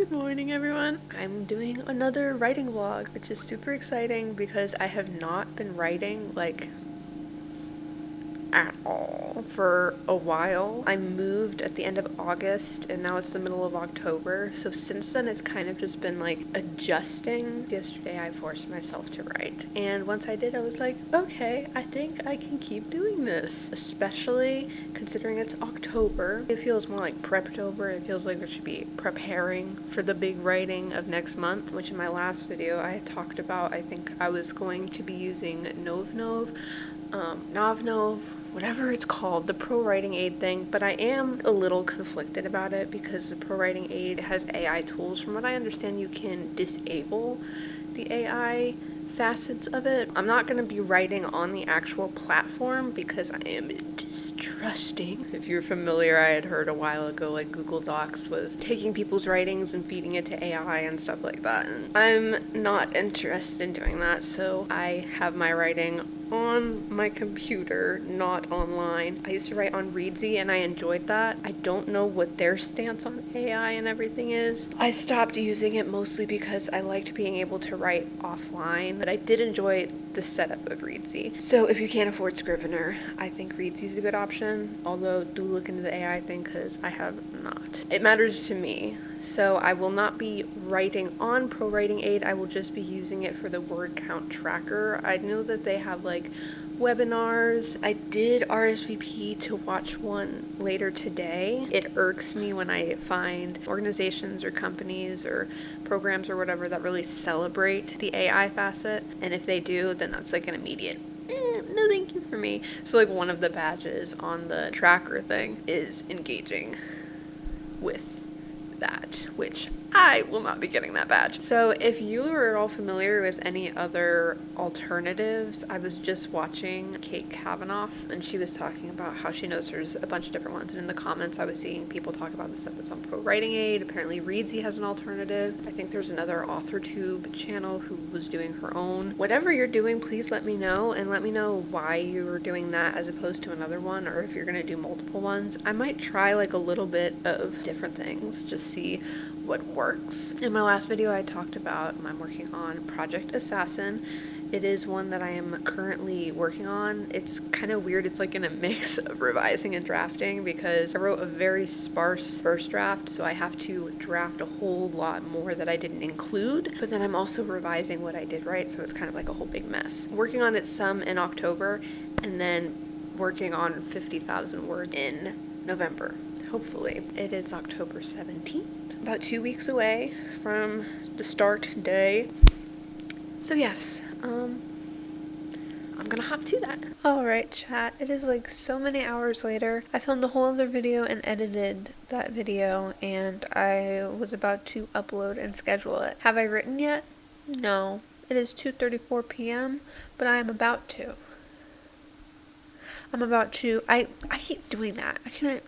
Good morning, everyone. I'm doing another writing vlog, which is super exciting because I have not been writing at all for a while. I moved at the end of August and now it's the middle of October, so since then it's kind of just been adjusting. Yesterday I forced myself to write, and once I did I was like, okay, I think I can keep doing this, especially considering it's October. It feels more like Preptober. It feels like we should be preparing for the big writing of next month, which in my last video I had talked about. I think I was going to be using novnov, whatever it's called, the pro writing aid thing, but I am a little conflicted about it because the pro writing aid has AI tools. From what I understand, you can disable the AI facets of it. I'm not going to be writing on the actual platform because I am distrusting. If you're familiar, I had heard a while ago Google Docs was taking people's writings and feeding it to AI and stuff like that, and I'm not interested in doing that, so I have my writing on my computer, not online. I used to write on Readsy and I enjoyed that. I don't know what their stance on AI and everything is. I stopped using it mostly because I liked being able to write offline, but I did enjoy the setup of Readsy. So if you can't afford Scrivener, I think Readsy is a good option, although do look into the AI thing because I have not. It matters to me. So I will not be writing on Pro Writing Aid. I will just be using it for the word count tracker. I know that they have webinars. I did RSVP to watch one later today. It irks me when I find organizations or companies or programs or whatever that really celebrate the AI facet, and if they do, then that's an immediate no thank you for me. So one of the badges on the tracker thing is engaging with that, which I will not be getting that badge. So if you are at all familiar with any other alternatives, I was just watching Kate Kavanaugh and she was talking about how she knows there's a bunch of different ones, and in the comments I was seeing people talk about the stuff that's on Pro Writing Aid. Apparently Readsy has an alternative. I think there's another AuthorTube channel who was doing her own. Whatever you're doing, please let me know, and let me know why you were doing that as opposed to another one, or if you're gonna do multiple ones. I might try a little bit of different things, just see what works. In my last video I talked about I'm working on Project Assassin. It is one that I am currently working on. It's kind of weird. It's in a mix of revising and drafting because I wrote a very sparse first draft, so I have to draft a whole lot more that I didn't include, but then I'm also revising what I did write, so it's kind of a whole big mess. Working on it some in October and then working on 50,000 words in November. Hopefully. It is October 17th, about 2 weeks away from the start day. So yes, I'm gonna hop to that. Alright chat, it is so many hours later. I filmed a whole other video and edited that video, and I was about to upload and schedule it. Have I written yet? No. It is 2:34 p.m., but I am about to. I keep doing that. I can't.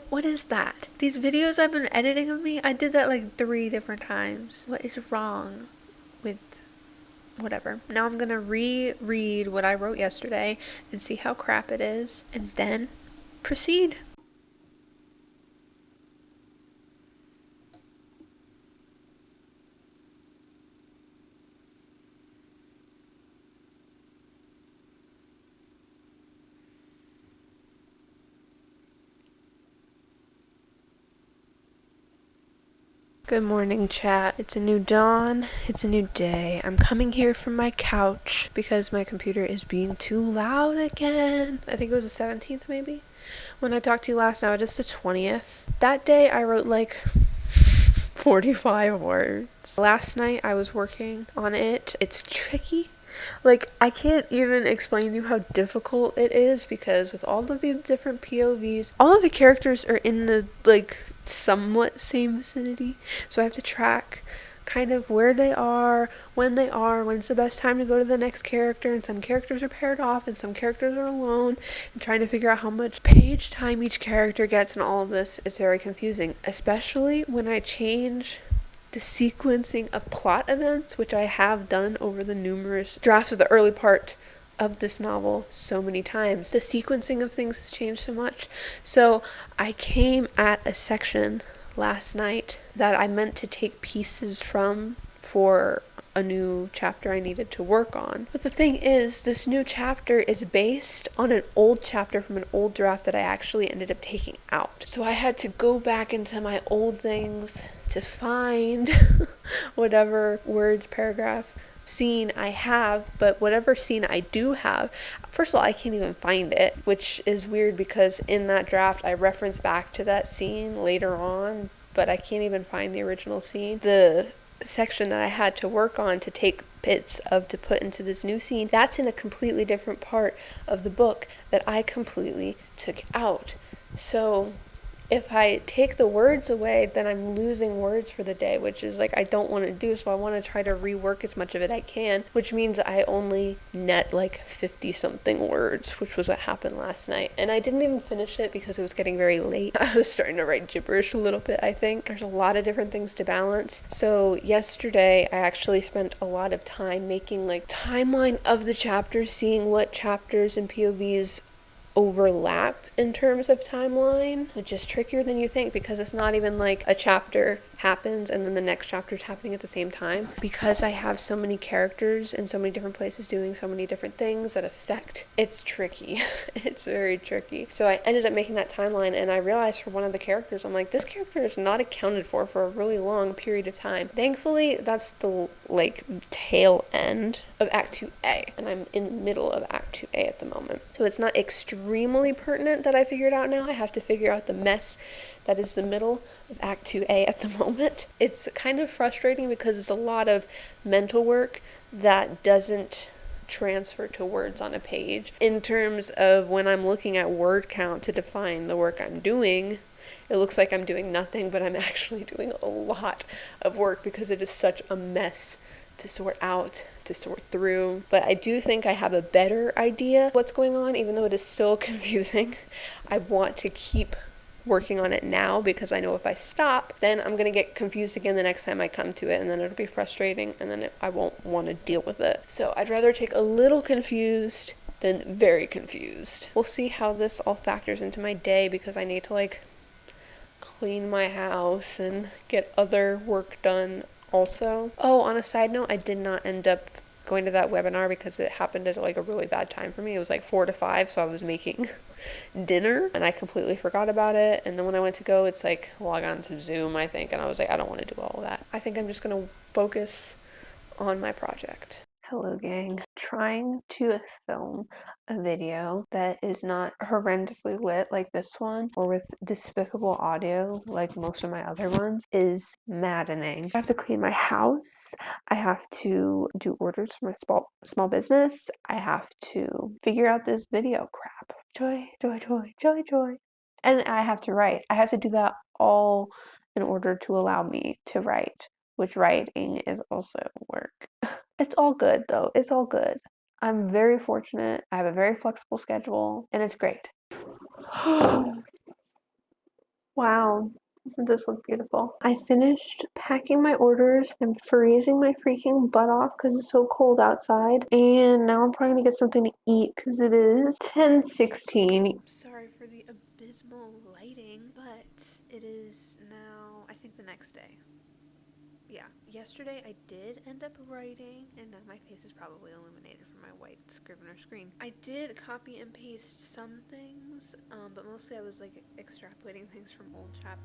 What is that? These videos I've been editing of me, I did that 3 different times. What is wrong with whatever? Now I'm gonna reread what I wrote yesterday and see how crap it is, and then proceed. Good morning, chat. It's a new dawn. It's a new day. I'm coming here from my couch because my computer is being too loud again. I think it was the 17th maybe when I talked to you last. Now it is the 20th. That day I wrote 45 words. Last night I was working on it. It's tricky. I can't even explain to you how difficult it is because with all of the different POVs, all of the characters are in the somewhat same vicinity, so I have to track kind of where they are, when's the best time to go to the next character, and some characters are paired off and some characters are alone, and trying to figure out how much page time each character gets, and all of this is very confusing, especially when I change the sequencing of plot events, which I have done over the numerous drafts of the early part of this novel so many times. The sequencing of things has changed so much. So I came at a section last night that I meant to take pieces from for a new chapter I needed to work on. But the thing is, this new chapter is based on an old chapter from an old draft that I actually ended up taking out. So I had to go back into my old things to find whatever words, paragraph, scene I have, but whatever scene I do have, first of all, I can't even find it, which is weird because in that draft I reference back to that scene later on, but I can't even find the original scene. The section that I had to work on to take bits of to put into this new scene, that's in a completely different part of the book that I completely took out. So if I take the words away, then I'm losing words for the day, which is like I don't want to do. So I want to try to rework as much of it I can, which means I only net like 50 something words, which was what happened last night. And I didn't even finish it because it was getting very late. I was starting to write gibberish a little bit, I think. There's a lot of different things to balance. So yesterday I actually spent a lot of time making like timeline of the chapters, seeing what chapters and POVs overlap in terms of timeline, which is trickier than you think because it's not even like a chapter happens and then the next chapter is happening at the same time. Because I have so many characters in so many different places doing so many different things that affect, it's tricky. It's very tricky. So I ended up making that timeline and I realized for one of the characters, I'm like, this character is not accounted for a really long period of time. Thankfully, that's the like tail end of Act 2A, and I'm in the middle of Act 2A at the moment. So it's not extremely pertinent that I figured out now. I have to figure out the mess that is the middle of Act 2A at the moment. It's kind of frustrating because it's a lot of mental work that doesn't transfer to words on a page. In terms of when I'm looking at word count to define the work I'm doing, it looks like I'm doing nothing, but I'm actually doing a lot of work because it is such a mess to sort out, to sort through. But I do think I have a better idea what's going on, even though it is still confusing. I want to keep working on it now because I know if I stop, then I'm going to get confused again the next time I come to it, and then it'll be frustrating, and then I won't want to deal with it. So I'd rather take a little confused than very confused. We'll see how this all factors into my day because I need to like clean my house and get other work done also. Oh, on a side note, I did not end up going to that webinar because it happened at like a really bad time for me. It was like 4 to 5, so I was making dinner and I completely forgot about it. And then when I went to go, it's like log on to Zoom, I think, and I was like, I don't want to do all of that. I think I'm just gonna focus on my project. Hello gang. Trying to film a video that is not horrendously lit like this one or with despicable audio like most of my other ones is maddening. I have to clean my house. I have to do orders for my small business. I have to figure out this video crap. Joy, joy, joy, joy, joy. And I have to write. I have to do that all in order to allow me to write, which writing is also work. It's all good though. It's all good. I'm very fortunate. I have a very flexible schedule and it's great. Wow. Doesn't this look beautiful? I finished packing my orders. I'm freezing my freaking butt off because it's so cold outside. And now I'm probably gonna get something to eat because it is 10:16. Sorry for the abysmal lighting, but it is now, I think, the next day. Yeah, yesterday I did end up writing, and now my face is probably illuminated from my white Scrivener screen. I did copy and paste some things, but mostly I was like extrapolating things from old chapters.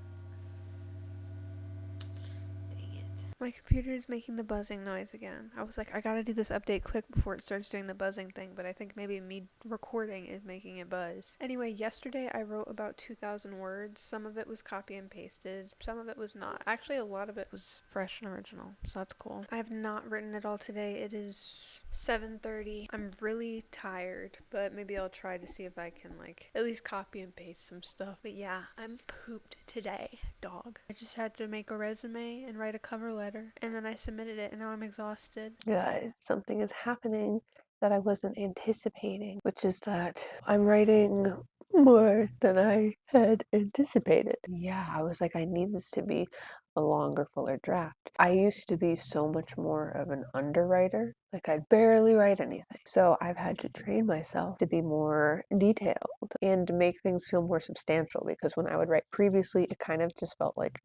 Dang it. My computer is making the buzzing noise again. I was like, I gotta do this update quick before it starts doing the buzzing thing, but I think maybe me recording is making it buzz. Anyway, yesterday I wrote about 2,000 words. Some of it was copy and pasted. Some of it was not. Actually, a lot of it was fresh and original, so that's cool. I have not written it all today. It is 7:30. I'm really tired, but maybe I'll try to see if I can like at least copy and paste some stuff. But yeah, I'm pooped today, dog. I just had to make a resume and write a cover letter, and then I submitted it, and now I'm exhausted. Guys, something is happening that I wasn't anticipating, which is that I'm writing more than I had anticipated. Yeah, I was like, I need this to be a longer, fuller draft. I used to be so much more of an underwriter. Like, I'd barely write anything. So I've had to train myself to be more detailed and to make things feel more substantial, because when I would write previously, it kind of just felt like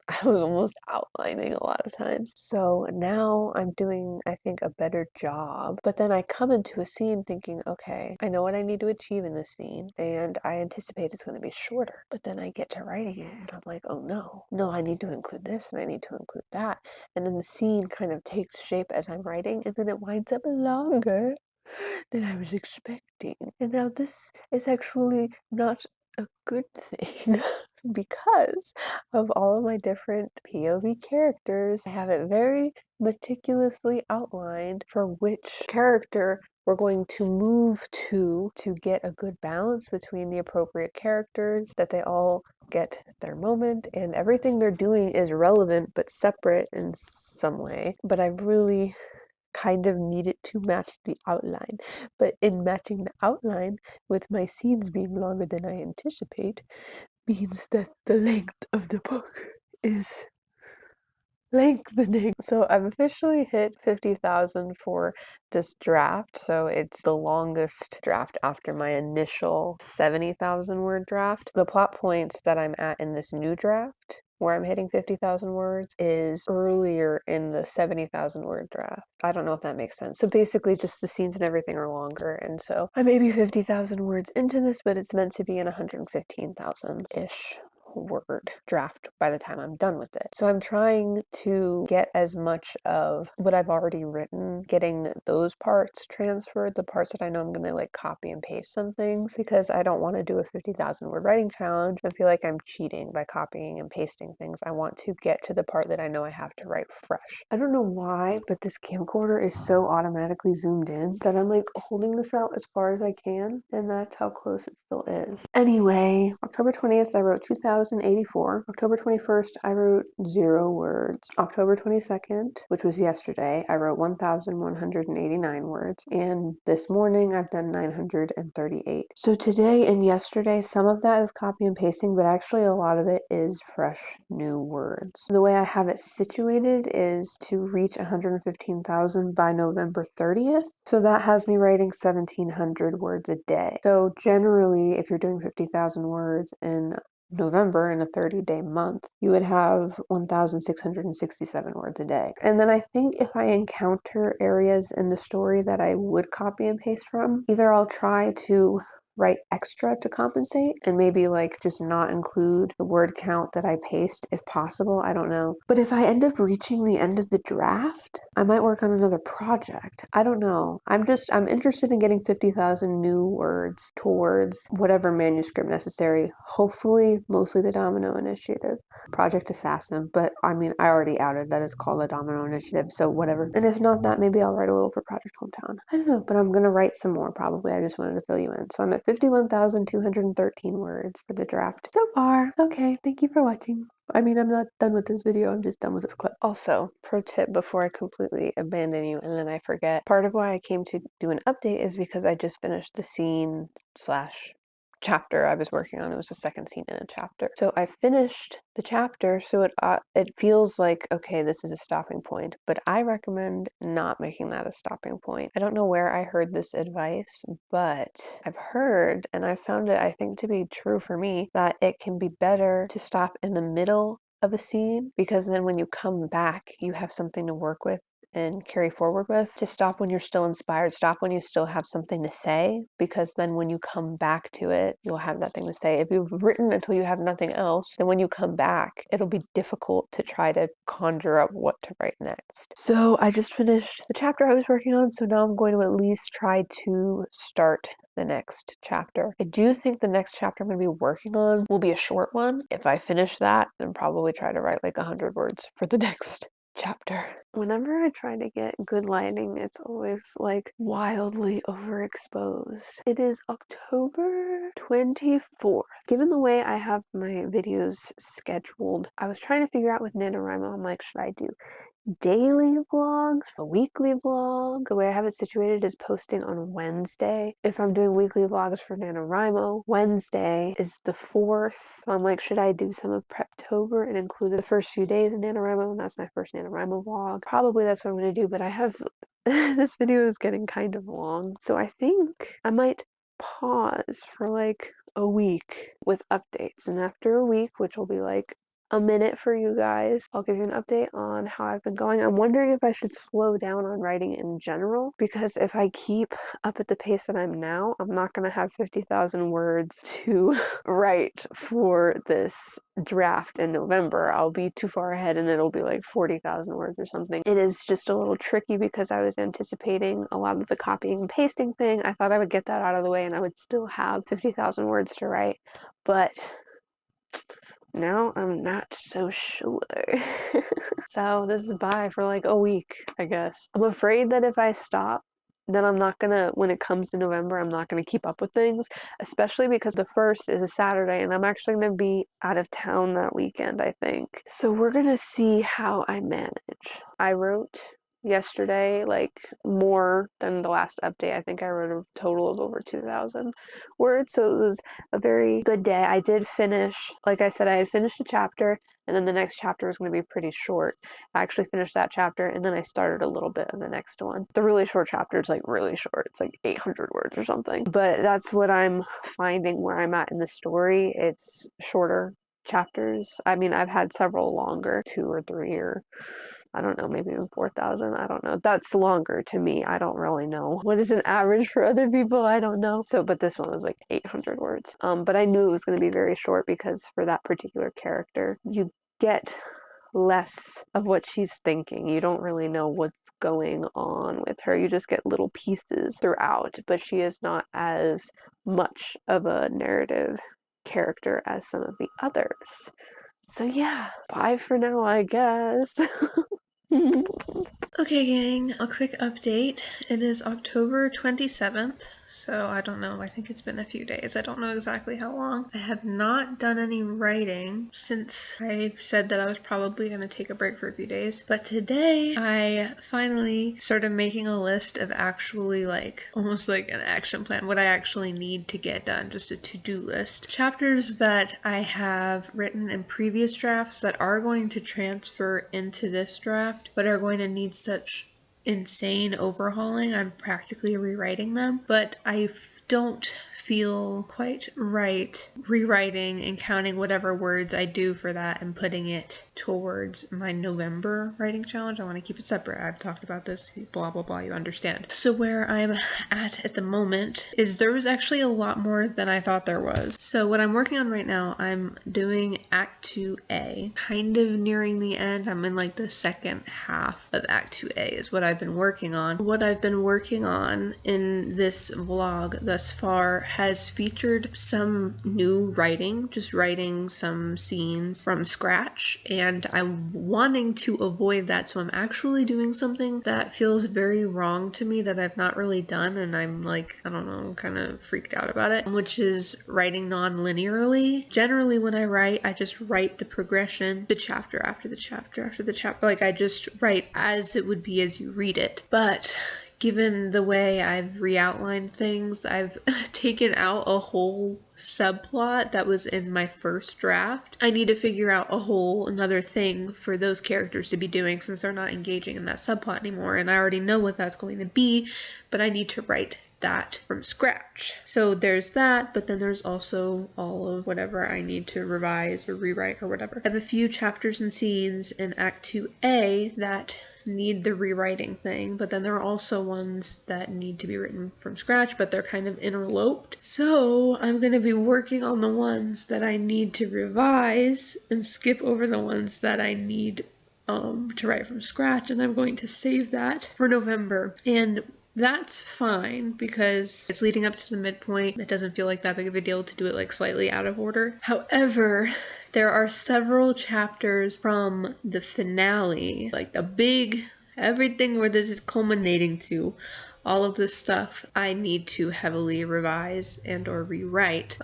I was almost outlining a lot of times. So now I'm doing, I think, a better job. But then I come into a scene thinking, okay, I know what I need to achieve in this scene, and I anticipate it's going to be shorter. But then I get to writing it, and I'm like, oh no, I need to include this, and I need to include that. And then the scene kind of takes shape as I'm writing, and then it winds up longer than I was expecting. And now this is actually not a good thing because of all of my different POV characters. I have it very meticulously outlined for which character we're going to move to get a good balance between the appropriate characters, that they all get their moment, and everything they're doing is relevant but separate in some way. But I've really kind of needed to match the outline. But in matching the outline with my scenes being longer than I anticipate means that the length of the book is lengthening. So I've officially hit 50,000 for this draft. So it's the longest draft after my initial 70,000 word draft. The plot points that I'm at in this new draft, where I'm hitting 50,000 words, is earlier in the 70,000 word draft. I don't know if that makes sense. So basically just the scenes and everything are longer. And so I may be 50,000 words into this, but it's meant to be an 115,000-ish word draft by the time I'm done with it. So I'm trying to get as much of what I've already written, getting those parts transferred, the parts that I know I'm going to like copy and paste some things, because I don't want to do a 50,000 word writing challenge and feel like I'm cheating by copying and pasting things. I want to get to the part that I know I have to write fresh. I don't know why, but this camcorder is so automatically zoomed in that I'm like holding this out as far as I can, and that's how close it still is. Anyway, October 20th, I wrote 2,084. October 21st, I wrote 0 words. October 22nd, which was yesterday, I wrote 1,189 words. And this morning, I've done 938. So today and yesterday, some of that is copy and pasting, but actually a lot of it is fresh new words. The way I have it situated is to reach 115,000 by November 30th. So that has me writing 1,700 words a day. So generally, if you're doing 50,000 words in November in a 30-day month, you would have 1,667 words a day. And then I think if I encounter areas in the story that I would copy and paste from, either I'll try to write extra to compensate and maybe like just not include the word count that I paste if possible. I don't know. But if I end up reaching the end of the draft, I might work on another project. I don't know. I'm interested in getting 50,000 new words towards whatever manuscript necessary. Hopefully, mostly the Domino Initiative. Project Assassin, but I mean, I already outed that it's called a Domino Initiative, so whatever. And if not that, maybe I'll write a little for Project Hometown. I don't know, but I'm gonna write some more probably. I just wanted to fill you in. So I'm at 51,213 words for the draft so far. Okay, thank you for watching. I mean, I'm not done with this video, I'm just done with this clip. Also, pro tip before I completely abandon you and then I forget, part of why I came to do an update is because I just finished the scene slash chapter I was working on. It was the second scene in a chapter. So I finished the chapter, so it feels like, okay, this is a stopping point, but I recommend not making that a stopping point. I don't know where I heard this advice, but I've heard, and I found it, I think, to be true for me, that it can be better to stop in the middle of a scene, because then when you come back, you have something to work with and carry forward with. To stop when you're still inspired, stop when you still have something to say, because then when you come back to it, you'll have nothing to say. If you've written until you have nothing else, then when you come back, it'll be difficult to try to conjure up what to write next. So I just finished the chapter I was working on, so now I'm going to at least try to start the next chapter. I do think the next chapter I'm going to be working on will be a short one. If I finish that, then probably try to write like 100 words for the next chapter. Whenever I try to get good lighting, it's always like wildly overexposed. It is October 24th. Given the way I have my videos scheduled, I was trying to figure out with NaNoWriMo, I'm like, should I do daily vlogs, a weekly vlog? The way I have it situated is posting on Wednesday. If I'm doing weekly vlogs for NaNoWriMo, Wednesday is the 4th. So I'm like, should I do some of Preptober and include the first few days in NaNoWriMo? And that's my first NaNoWriMo vlog. Probably that's what I'm going to do, but I have this video is getting kind of long. So I think I might pause for like a week with updates. And after a week, which will be like a minute for you guys, I'll give you an update on how I've been going. I'm wondering if I should slow down on writing in general, because if I keep up at the pace that I'm now, I'm not going to have 50,000 words to write for this draft in November. I'll be too far ahead and it'll be like 40,000 words or something. It is just a little tricky because I was anticipating a lot of the copying and pasting thing. I thought I would get that out of the way and I would still have 50,000 words to write, but now I'm not so sure. So this is bye for like a week, I guess. I'm afraid that if I stop, then I'm not gonna, when it comes to November, I'm not gonna keep up with things, especially because the 1st is a Saturday and I'm actually gonna be out of town that weekend, I think. So we're gonna see how I manage. I wrote yesterday like more than the last update. I think I wrote a total of over 2,000 words, so it was a very good day. I did finish, like I said, I had finished a chapter and then the next chapter was going to be pretty short. I actually finished that chapter and then I started a little bit of the next one. The really short chapter is like really short. It's like 800 words or something. But that's what I'm finding where I'm at in the story. It's shorter chapters. I mean, I've had several longer, 2 or 3 or I don't know, maybe even 4,000. I don't know. That's longer to me. I don't really know. What is an average for other people? I don't know. So, but this one was like 800 words. But I knew it was going to be very short because for that particular character, you get less of what she's thinking. You don't really know what's going on with her. You just get little pieces throughout, but she is not as much of a narrative character as some of the others. So yeah, bye for now, I guess. Okay, gang, a quick update. It is October 27th, so I don't know, I think it's been a few days. I don't know exactly how long. I have not done any writing since I said that I was probably going to take a break for a few days, but today I finally started making a list of actually like, almost like an action plan, what I actually need to get done, just a to-do list. Chapters that I have written in previous drafts that are going to transfer into this draft, but are going to need such insane overhauling, I'm practically rewriting them, but I don't feel quite right rewriting and counting whatever words I do for that and putting it towards my November writing challenge. I want to keep it separate. I've talked about this, blah, blah, blah, you understand. So where I'm at the moment is there was actually a lot more than I thought there was. So what I'm working on right now, I'm doing Act 2A, kind of nearing the end. I'm in like the second half of Act 2A is what I've been working on. What I've been working on in this vlog thus far has featured some new writing, just writing some scenes from scratch, and I'm wanting to avoid that, so I'm actually doing something that feels very wrong to me that I've not really done, and I'm like, I don't know, kind of freaked out about it, which is writing non-linearly. Generally when I write, I just write the progression, the chapter after the chapter after the chapter, like I just write as it would be as you read it. But given the way I've re-outlined things, I've taken out a whole subplot that was in my first draft. I need to figure out a whole another thing for those characters to be doing since they're not engaging in that subplot anymore, and I already know what that's going to be, but I need to write that from scratch. So there's that, but then there's also all of whatever I need to revise or rewrite or whatever. I have a few chapters and scenes in Act 2A that need the rewriting thing, but then there are also ones that need to be written from scratch, but they're kind of interloped. So I'm going to be working on the ones that I need to revise and skip over the ones that I need to write from scratch, and I'm going to save that for November. And that's fine because it's leading up to the midpoint. It doesn't feel like that big of a deal to do it like slightly out of order. However, there are several chapters from the finale, like the big everything where this is culminating to, all of this stuff I need to heavily revise and or rewrite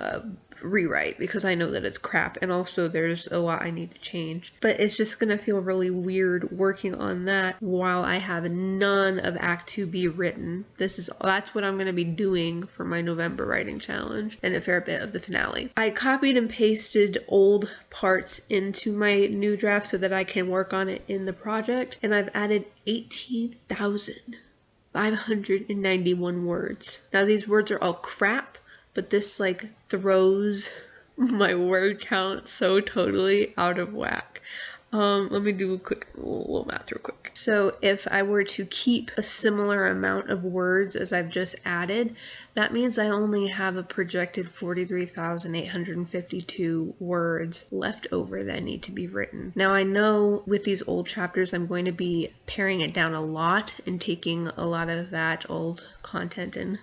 because I know that it's crap, and also there's a lot I need to change. But it's just gonna feel really weird working on that while I have none of Act 2B written. That's what I'm gonna be doing for my November writing challenge and a fair bit of the finale. I copied and pasted old parts into my new draft so that I can work on it in the project, and I've added 18,591 words. Now these words are all crap, but this like throws my word count so totally out of whack. Let me do a little math real quick. So if I were to keep a similar amount of words as I've just added, that means I only have a projected 43,852 words left over that need to be written. Now I know with these old chapters I'm going to be paring it down a lot and taking a lot of that old content and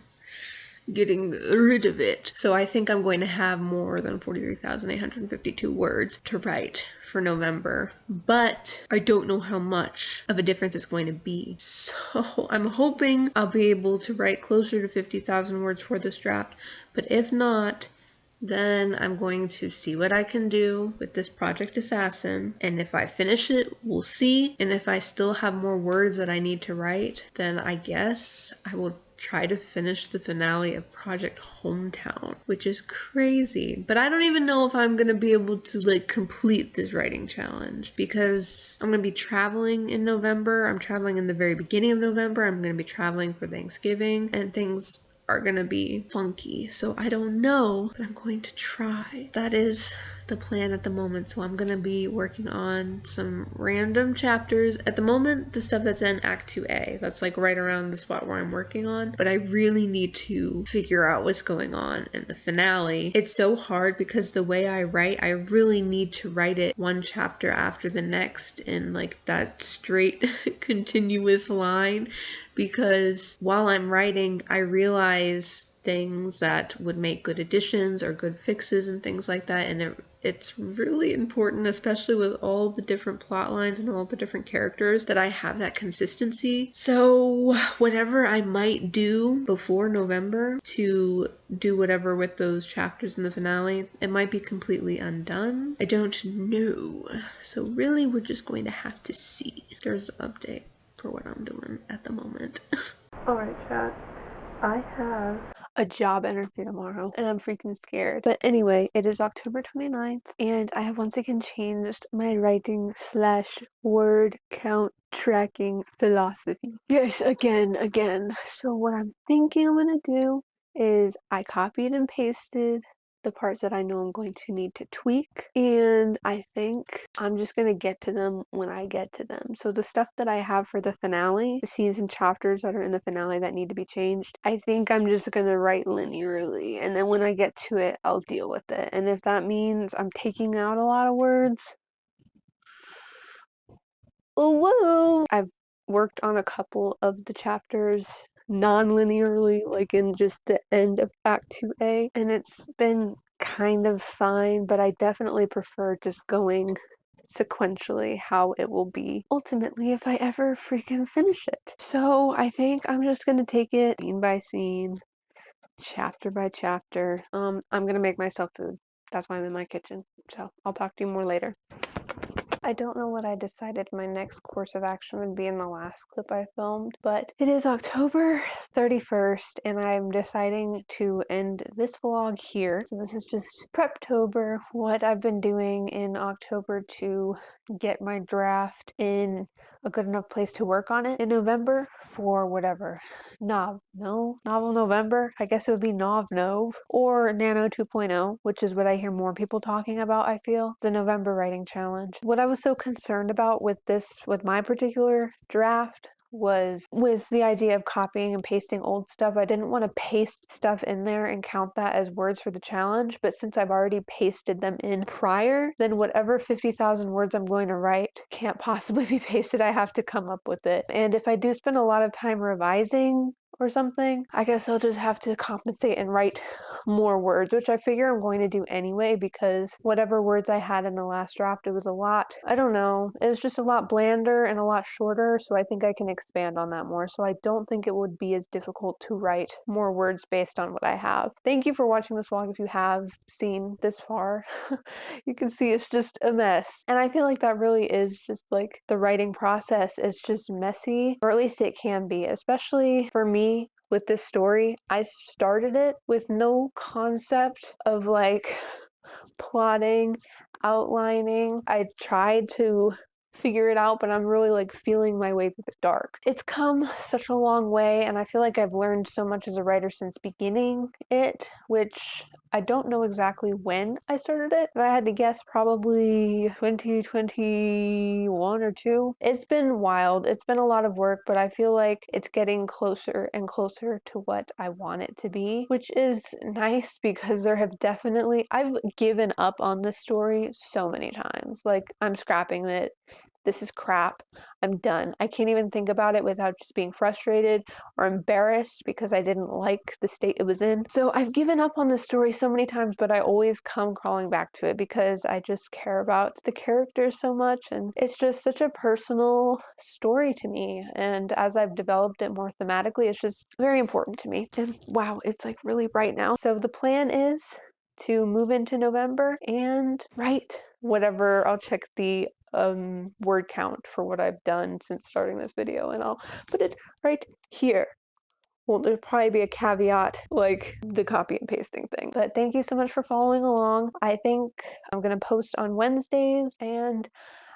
getting rid of it. So I think I'm going to have more than 43,852 words to write for November, but I don't know how much of a difference it's going to be. So I'm hoping I'll be able to write closer to 50,000 words for this draft, but if not, then I'm going to see what I can do with this Project Assassin, and if I finish it, we'll see. And if I still have more words that I need to write, then I guess I will try to finish the finale of Project Hometown, which is crazy. But I don't even know if I'm gonna be able to like complete this writing challenge because I'm gonna be traveling in November. I'm traveling in the very beginning of November. I'm gonna be traveling for Thanksgiving, and things are gonna be funky, so I don't know, but I'm going to try. That is the plan at the moment. So I'm gonna be working on some random chapters at the moment, the stuff that's in Act 2A, that's like right around the spot where I'm working on, but I really need to figure out what's going on in the finale. It's so hard because the way I write, I really need to write it one chapter after the next in like that straight continuous line, because while I'm writing, I realize things that would make good additions or good fixes and things like that, and it's really important, especially with all the different plot lines and all the different characters, that I have that consistency. So whatever I might do before November to do whatever with those chapters in the finale, it might be completely undone. I don't know. So really, we're just going to have to see. There's an update for what I'm doing at the moment. Alright, chat. I have a job interview tomorrow, and I'm freaking scared. But anyway, it is October 29th, and I have once again changed my writing / word count tracking philosophy. Yes, again. So what I'm thinking I'm gonna do is I copied and pasted the parts that I know I'm going to need to tweak, and I think I'm just gonna get to them when I get to them. So the stuff that I have for the finale, the scenes and chapters that are in the finale that need to be changed, I think I'm just gonna write linearly, and then when I get to it, I'll deal with it. And if that means I'm taking out a lot of words, whoa! I've worked on a couple of the chapters non-linearly, like in just the end of Act 2A, and it's been kind of fine, but I definitely prefer just going sequentially how it will be ultimately if I ever freaking finish it. So I think I'm just gonna take it scene by scene, chapter by chapter. I'm gonna make myself food. That's why I'm in my kitchen. So I'll talk to you more later. I don't know what I decided my next course of action would be in the last clip I filmed, but it is October 31st, and I'm deciding to end this vlog here. So this is just Preptober, what I've been doing in October to get my draft in a good enough place to work on it in November for whatever. Novel November? I guess it would be novnov or Nano 2.0, which is what I hear more people talking about, I feel. The November writing challenge. What I was so concerned about with my particular draft was with the idea of copying and pasting old stuff. I didn't want to paste stuff in there and count that as words for the challenge, but since I've already pasted them in prior, then whatever 50,000 words I'm going to write can't possibly be pasted. I have to come up with it. And if I do spend a lot of time revising or something. I guess I'll just have to compensate and write more words, which I figure I'm going to do anyway, because whatever words I had in the last draft, it was a lot, I don't know, it was just a lot blander and a lot shorter, so I think I can expand on that more. So I don't think it would be as difficult to write more words based on what I have. Thank you for watching this vlog if you have seen this far. You can see it's just a mess. And I feel like that really is just like the writing process is just messy, or at least it can be, especially for me with this story. I started it with no concept of like plotting, outlining. I tried to figure it out, but I'm really like feeling my way through the dark. It's come such a long way, and I feel like I've learned so much as a writer since beginning it, which I don't know exactly when I started it. If I had to guess, probably 2021 or 2. It's been wild. It's been a lot of work, but I feel like it's getting closer and closer to what I want it to be, which is nice because there have definitely, I've given up on this story so many times. Like, I'm scrapping it. This is crap. I'm done. I can't even think about it without just being frustrated or embarrassed because I didn't like the state it was in. So I've given up on this story so many times, but I always come crawling back to it because I just care about the characters so much, and it's just such a personal story to me. And as I've developed it more thematically, it's just very important to me. And wow, it's like really bright now. So the plan is to move into November and write whatever. I'll check the word count for what I've done since starting this video, and I'll put it right here. Well, there'll probably be a caveat like the copy and pasting thing. But thank you so much for following along. I think I'm gonna post on Wednesdays, and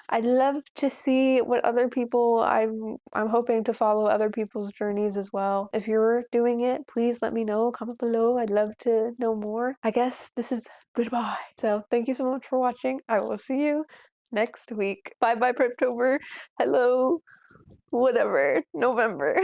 I'd love to see what other people, I'm hoping to follow other people's journeys as well. If you're doing it, please let me know. Comment below. I'd love to know more. I guess this is goodbye. So thank you so much for watching. I will see you next week. Bye bye, Preptober. Hello, whatever, November.